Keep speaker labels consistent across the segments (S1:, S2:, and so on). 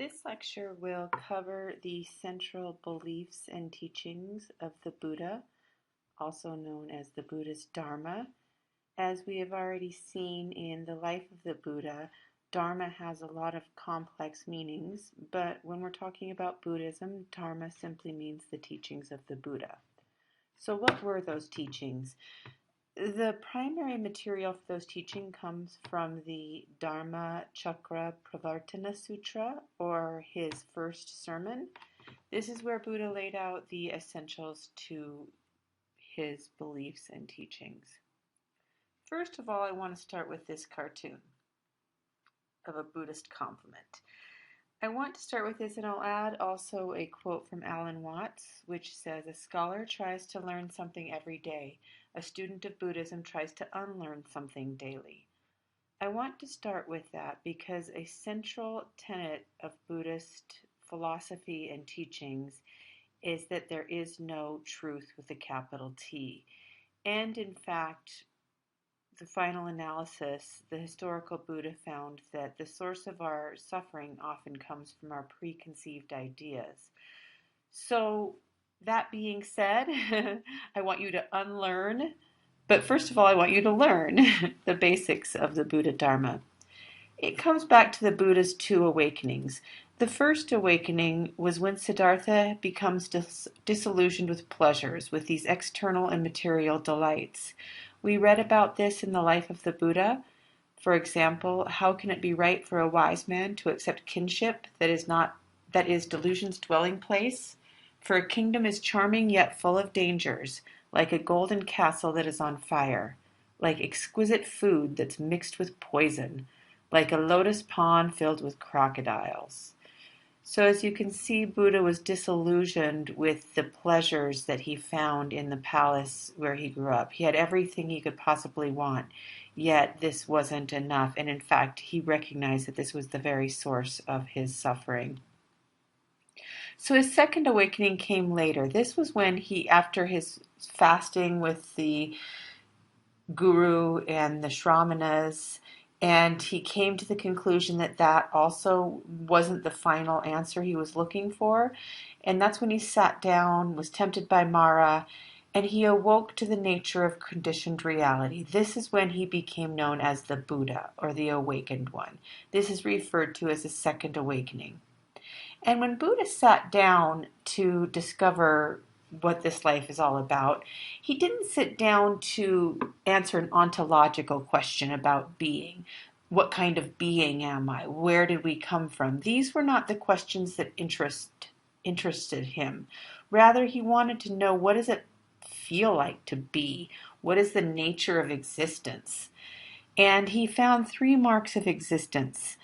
S1: This lecture will cover the central beliefs and teachings of the Buddha, also known as the Buddhist Dharma. As we have already seen in the life of the Buddha, Dharma has a lot of complex meanings, but when we're talking about Buddhism, Dharma simply means the teachings of the Buddha. So what were those teachings? The primary material for those teachings comes from the Dharma Chakra Pravartana Sutra, or his first sermon. This is where Buddha laid out the essentials to his beliefs and teachings. First of all, I want to start with this cartoon of a Buddhist compliment. I want to start with this, and I'll add also a quote from Alan Watts, which says, "A scholar tries to learn something every day. A student of Buddhism tries to unlearn something daily." I want to start with that because a central tenet of Buddhist philosophy and teachings is that there is no truth with a capital T. And in fact, the final analysis, the historical Buddha found that the source of our suffering often comes from our preconceived ideas. So, that being said, I want you to unlearn, but first of all, I want you to learn the basics of the Buddha Dharma. It comes back to the Buddha's two awakenings. The first awakening was when Siddhartha becomes disillusioned with pleasures, with these external and material delights. We read about this in the life of the Buddha. For example, how can it be right for a wise man to accept kinship that is delusion's dwelling place? For a kingdom is charming yet full of dangers, like a golden castle that is on fire, like exquisite food that's mixed with poison, like a lotus pond filled with crocodiles. So as you can see, Buddha was disillusioned with the pleasures that he found in the palace where he grew up. He had everything he could possibly want, yet this wasn't enough. And in fact, he recognized that this was the very source of his suffering. So his second awakening came later. This was when he, after his fasting with the guru and the Shramanas, and he came to the conclusion that that also wasn't the final answer he was looking for. And that's when he sat down, was tempted by Mara, and he awoke to the nature of conditioned reality. This is when he became known as the Buddha, or the awakened one. This is referred to as a second awakening. And when Buddha sat down to discover what this life is all about, he didn't sit down to answer an ontological question about being. What kind of being am I? Where did we come from? These were not the questions that interested him. Rather, he wanted to know, what does it feel like to be? What is the nature of existence? And he found three marks of existence.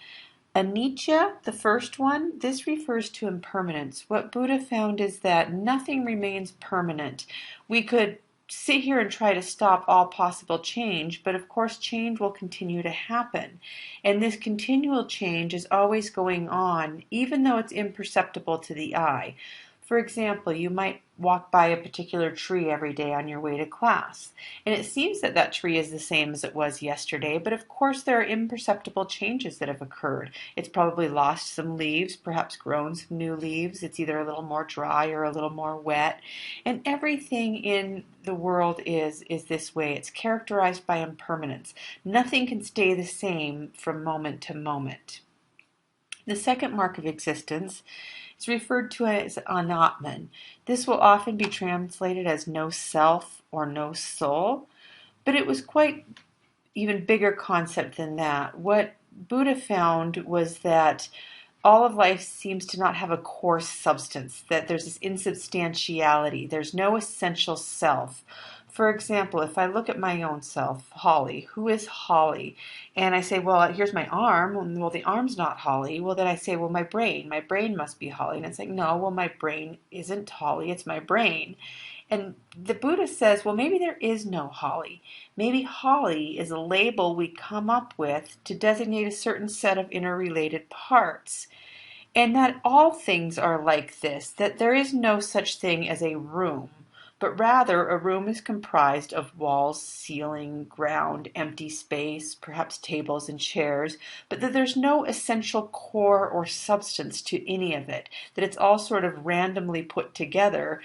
S1: Anicca, the first one, this refers to impermanence. What Buddha found is that nothing remains permanent. We could sit here and try to stop all possible change, but of course change will continue to happen. And this continual change is always going on, even though it's imperceptible to the eye. For example, you might walk by a particular tree every day on your way to class, and it seems that that tree is the same as it was yesterday, but of course there are imperceptible changes that have occurred. It's probably lost some leaves, perhaps grown some new leaves. It's either a little more dry or a little more wet, and everything in the world is this way. It's characterized by impermanence. Nothing can stay the same from moment to moment. The second mark of existence is referred to as anatman. This will often be translated as no self or no soul, but it was quite even bigger concept than that. What Buddha found was that all of life seems to not have a core substance, that there's this insubstantiality. There's no essential self. For example, if I look at my own self, Holly, who is Holly? And I say, well, here's my arm. Well, the arm's not Holly. Well, then I say, well, my brain must be Holly. And it's like, no, well, my brain isn't Holly. It's my brain. And the Buddha says, well, maybe there is no Holly. Maybe Holly is a label we come up with to designate a certain set of interrelated parts. And that all things are like this, that there is no such thing as a room. but rather a room is comprised of walls, ceiling, ground, empty space, perhaps tables and chairs, but that there's no essential core or substance to any of it, that it's all sort of randomly put together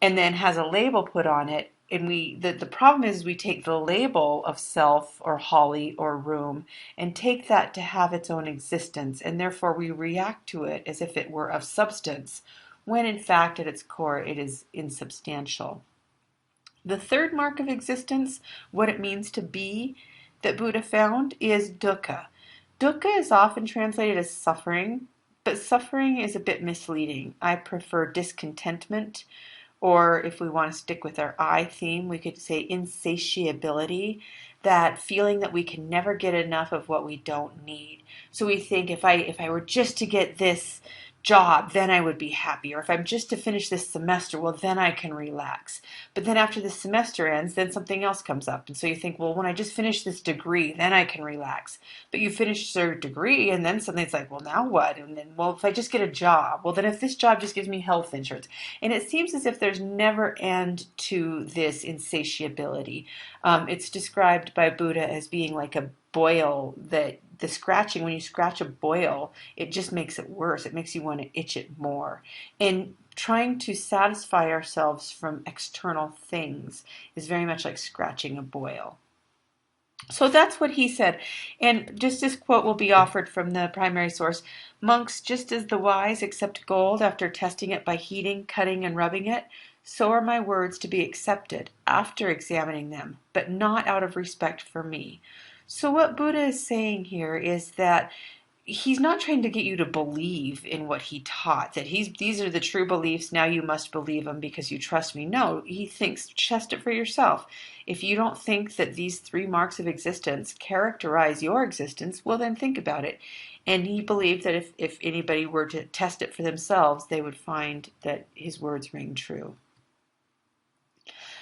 S1: and then has a label put on it. And the problem is we take the label of self or holly or room and take that to have its own existence, and therefore we react to it as if it were of substance, when in fact at its core it is insubstantial. The third mark of existence, what it means to be, that Buddha found, is dukkha. Dukkha is often translated as suffering, but suffering is a bit misleading. I prefer discontentment, or if we want to stick with our I theme, we could say insatiability, that feeling that we can never get enough of what we don't need. So we think if I were just to get this job, then I would be happy. Or if I'm just to finish this semester, well, then I can relax. But then after the semester ends, then something else comes up. And so you think, well, when I just finish this degree, then I can relax. But you finish your degree and then something's like, well, now what? And then, well, if I just get a job, well, then if this job just gives me health insurance. And it seems as if there's never end to this insatiability. It's described by Buddha as being like a boil, that the scratching, when you scratch a boil, it just makes it worse. It makes you want to itch it more. And trying to satisfy ourselves from external things is very much like scratching a boil. So that's what he said. And just this quote will be offered from the primary source. Monks, just as the wise accept gold after testing it by heating, cutting, and rubbing it, so are my words to be accepted after examining them, but not out of respect for me. So what Buddha is saying here is that he's not trying to get you to believe in what he taught, that these are the true beliefs, now you must believe them because you trust me. No, he thinks, test it for yourself. If you don't think that these three marks of existence characterize your existence, well, then think about it. And he believed that if anybody were to test it for themselves, they would find that his words ring true.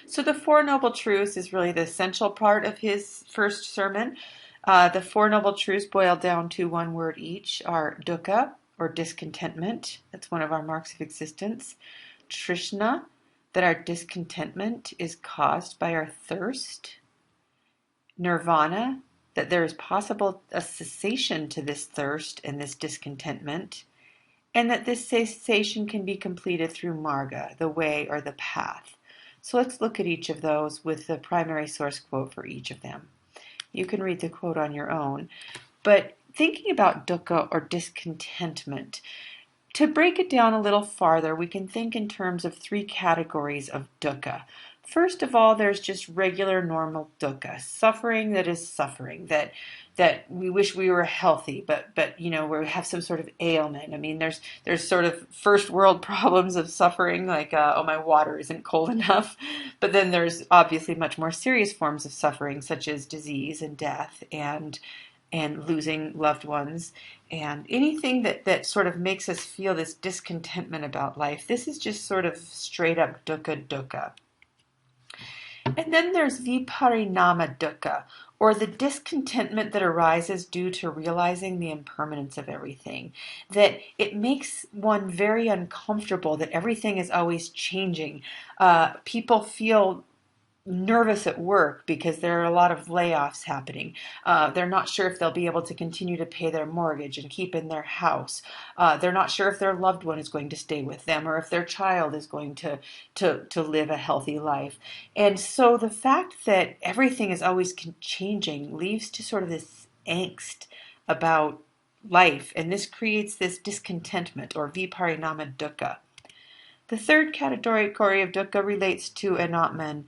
S1: So the Four Noble Truths is really the essential part of his first sermon. The Four Noble Truths boil down to one word each are dukkha, or discontentment. That's one of our marks of existence. Trishna, that our discontentment is caused by our thirst. Nirvana, that there is possible a cessation to this thirst and this discontentment, and that this cessation can be completed through marga, the way or the path. So let's look at each of those with the primary source quote for each of them. You can read the quote on your own, but thinking about dukkha or discontentment, to break it down a little farther, we can think in terms of three categories of dukkha. First of all, there's just regular normal dukkha, suffering that is suffering, that we wish we were healthy, but we have some sort of ailment. I mean, there's sort of first world problems of suffering, like oh, my water isn't cold enough. But then there's obviously much more serious forms of suffering, such as disease and death and losing loved ones, and anything that sort of makes us feel this discontentment about life. This is just sort of straight up dukkha. And then there's viparinama dukkha, or the discontentment that arises due to realizing the impermanence of everything. That it makes one very uncomfortable, that everything is always changing. People feel nervous at work because there are a lot of layoffs happening. They're not sure if they'll be able to continue to pay their mortgage and keep in their house. They're not sure if their loved one is going to stay with them or if their child is going to live a healthy life. And so the fact that everything is always changing leads to sort of this angst about life, and this creates this discontentment or viparinama dukkha. The third category of dukkha relates to anatman.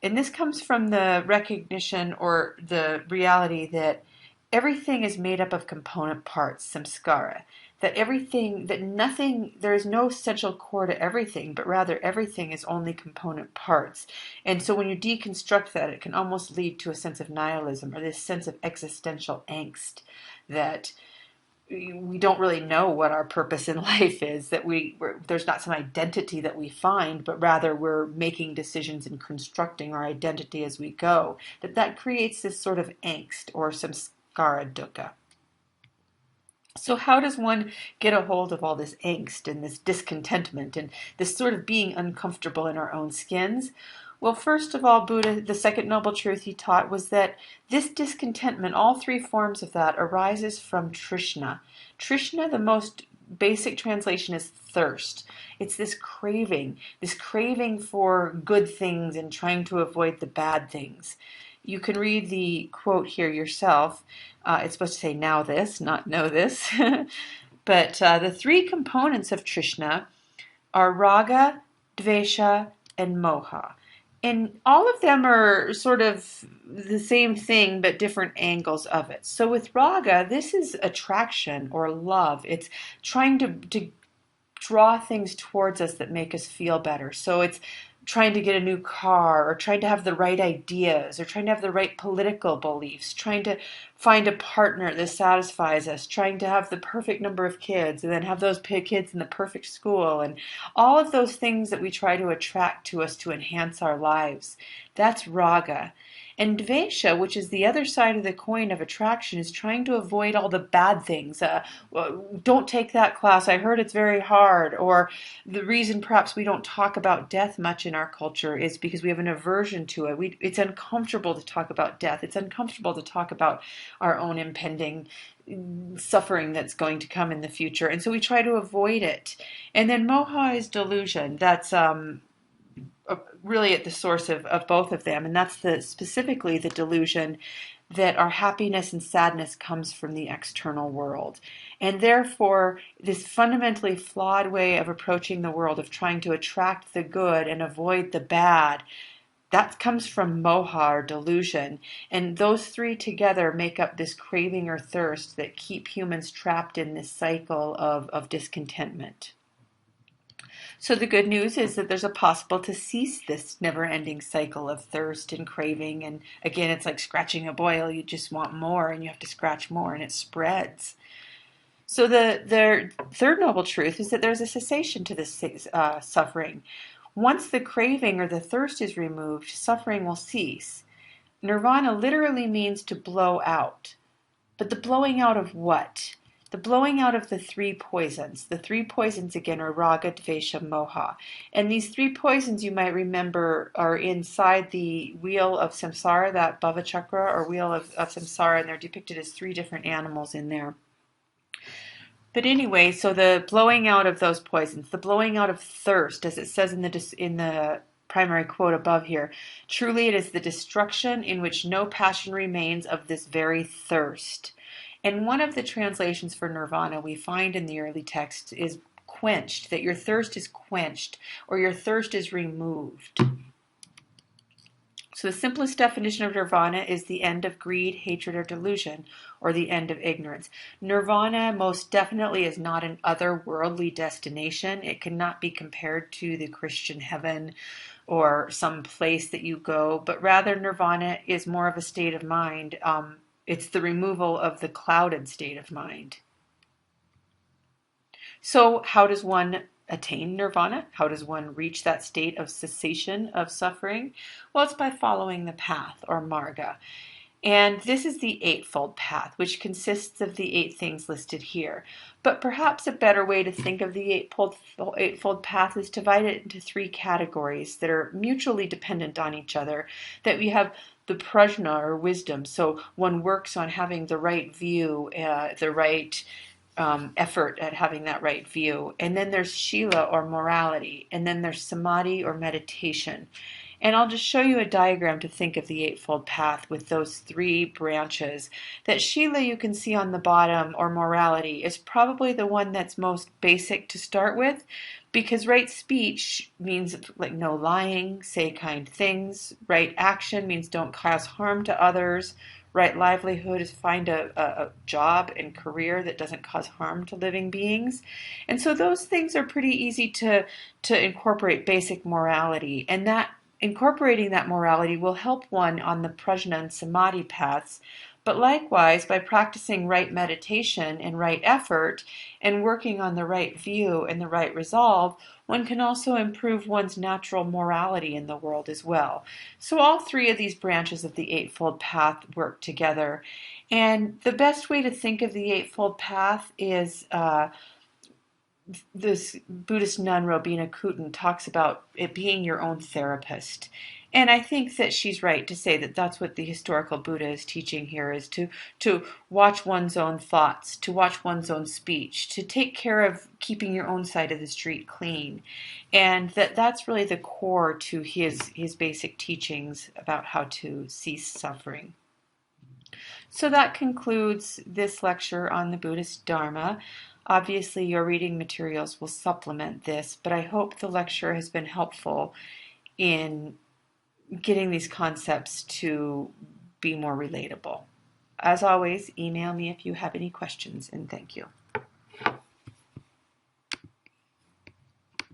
S1: And this comes from the recognition or the reality that everything is made up of component parts, samskara. There is no central core to everything, but rather everything is only component parts. And so when you deconstruct that, it can almost lead to a sense of nihilism or this sense of existential angst that we don't really know what our purpose in life is, that there's not some identity that we find, but rather we're making decisions and constructing our identity as we go, that creates this sort of angst or samskara dukkha. So, how does one get a hold of all this angst and this discontentment and this sort of being uncomfortable in our own skins? Well, first of all, Buddha, the second noble truth he taught was that this discontentment, all three forms of that, arises from Trishna. Trishna, the most basic translation, is thirst. It's this craving for good things and trying to avoid the bad things. You can read the quote here yourself. It's supposed to say now this, not know this. But the three components of Trishna are raga, dvesha, and moha. And all of them are sort of the same thing, but different angles of it. So with raga, this is attraction or love. It's trying to draw things towards us that make us feel better. So it's trying to get a new car, or trying to have the right ideas, or trying to have the right political beliefs, trying to find a partner that satisfies us, trying to have the perfect number of kids, and then have those kids in the perfect school, and all of those things that we try to attract to us to enhance our lives. That's raga. And dvesha, which is the other side of the coin of attraction, is trying to avoid all the bad things. Don't take that class. I heard it's very hard. Or the reason perhaps we don't talk about death much in our culture is because we have an aversion to it. It's uncomfortable to talk about death. It's uncomfortable to talk about our own impending suffering that's going to come in the future. And so we try to avoid it. And then moha is delusion. That's really at the source of both of them, and that's specifically the delusion that our happiness and sadness comes from the external world. And therefore, this fundamentally flawed way of approaching the world, of trying to attract the good and avoid the bad, that comes from moha or delusion. And those three together make up this craving or thirst that keep humans trapped in this cycle of discontentment. So the good news is that there's a possible to cease this never-ending cycle of thirst and craving. And again, it's like scratching a boil. You just want more, and you have to scratch more, and it spreads. So the third noble truth is that there's a cessation to this suffering. Once the craving or the thirst is removed, suffering will cease. Nirvana literally means to blow out. But the blowing out of what? The blowing out of the three poisons. The three poisons again are raga, dvesha, moha. And these three poisons, you might remember, are inside the wheel of samsara, that bhava chakra or wheel of samsara, and they're depicted as three different animals in there. But anyway, so the blowing out of those poisons, the blowing out of thirst, as it says in the primary quote above here, truly it is the destruction in which no passion remains of this very thirst. And one of the translations for nirvana we find in the early text is quenched, that your thirst is quenched or your thirst is removed. So the simplest definition of nirvana is the end of greed, hatred, or delusion, or the end of ignorance. Nirvana most definitely is not an otherworldly destination. It cannot be compared to the Christian heaven or some place that you go, but rather nirvana is more of a state of mind. It's the removal of the clouded state of mind. So how does one attain nirvana? How does one reach that state of cessation of suffering? Well, it's by following the path or marga. And this is the eightfold path, which consists of the 8 things listed here. But perhaps a better way to think of the eightfold path is to divide it into 3 categories that are mutually dependent on each other. That we have the prajna or wisdom, so one works on having the right view, the right effort at having that right view. And then there's shila or morality, and then there's samadhi or meditation. And I'll just show you a diagram to think of the eightfold path with those 3 branches. That shila you can see on the bottom, or morality, is probably the one that's most basic to start with, because right speech means like no lying, say kind things. Right action means don't cause harm to others. Right livelihood is find a job and career that doesn't cause harm to living beings. And so those things are pretty easy to incorporate basic morality. And that incorporating that morality will help one on the prajna and samadhi paths. But likewise, by practicing right meditation and right effort and working on the right view and the right resolve, one can also improve one's natural morality in the world as well. So all 3 of these branches of the Eightfold Path work together. And the best way to think of the Eightfold Path is this Buddhist nun, Robina Kutten, talks about it being your own therapist. And I think that she's right to say that that's what the historical Buddha is teaching here, is to watch one's own thoughts, to watch one's own speech, to take care of keeping your own side of the street clean. And that's really the core to his basic teachings about how to cease suffering. So that concludes this lecture on the Buddhist Dharma. Obviously, your reading materials will supplement this, but I hope the lecture has been helpful in getting these concepts to be more relatable. As always, email me if you have any questions, and thank you.